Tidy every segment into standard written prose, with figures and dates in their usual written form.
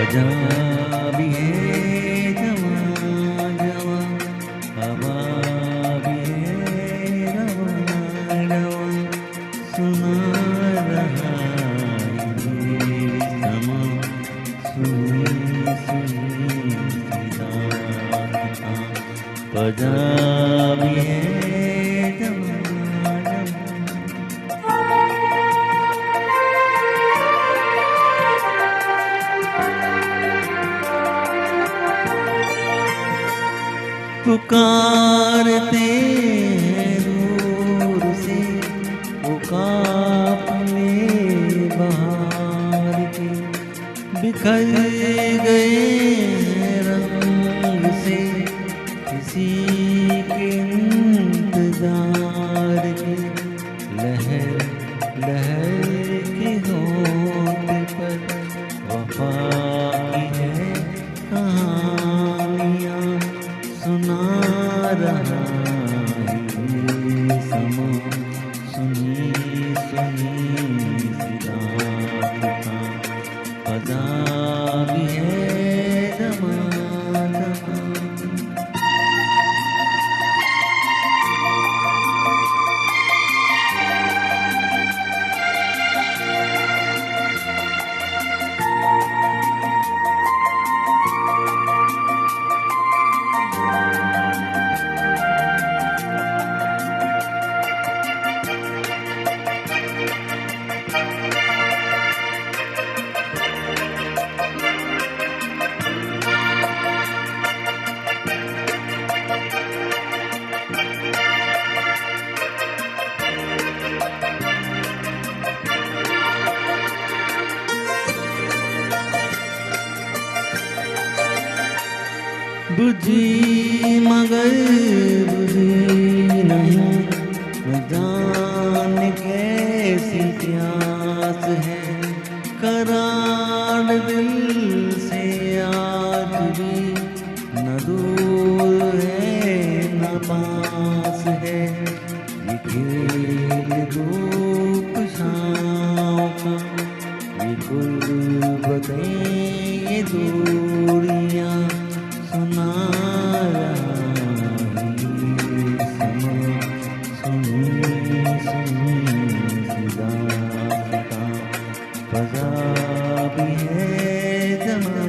पंजाबी है जवा जवा, हवा भी है रवा रवा, सुना रहा ये समा, सुनी सुनी दास्तां। पंजाबी है जवा पुकारते हैं दूर से, वो काफिले बहार के, बिखर गए रंग से किसी के इंतजार के। लहर लहर के होंठ पर वफा की है कहानियाँ, सुना रहा ये समा, सुनी सुनी सी दास्तां। पंजाबी है जवा जवा। बुझी मगर बुझी नहीं, न जाने कैसी प्यास है, करार दिल से आज भी, न दूर है न पास है। ये खेल धूप छाँव का, ये गुर्बतें ये दूरियाँ, सुना रहा ये समा, सुनी सुनी सी दास्तां। पंजाबी है जवा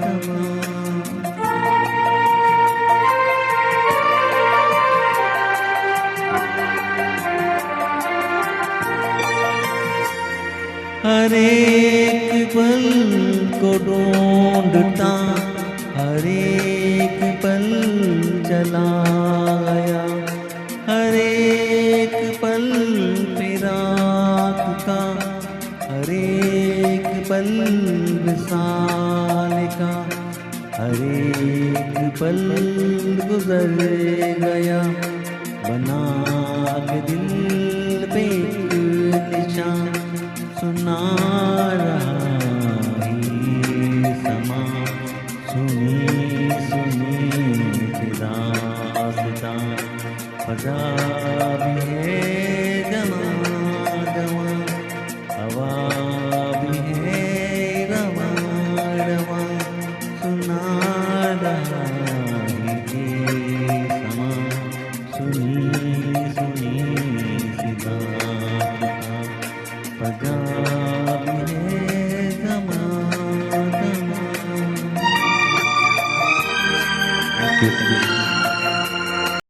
जवा। हर एक पल को ढूंढता, हर एक पल चला गया, हर एक पल फिराक का, हर एक पल विसाल का, हर एक पल गुजर गया, बना के दिल पे निशान, सुना रहा ये समा, सुनी सुनी सी दास्तां। पंजाबी है जवा जवा, हवा भी है रवा रवा, सुना रहा ये समा, सुनी सुनी सी दास्तां। पंजाबी है जवा जवा।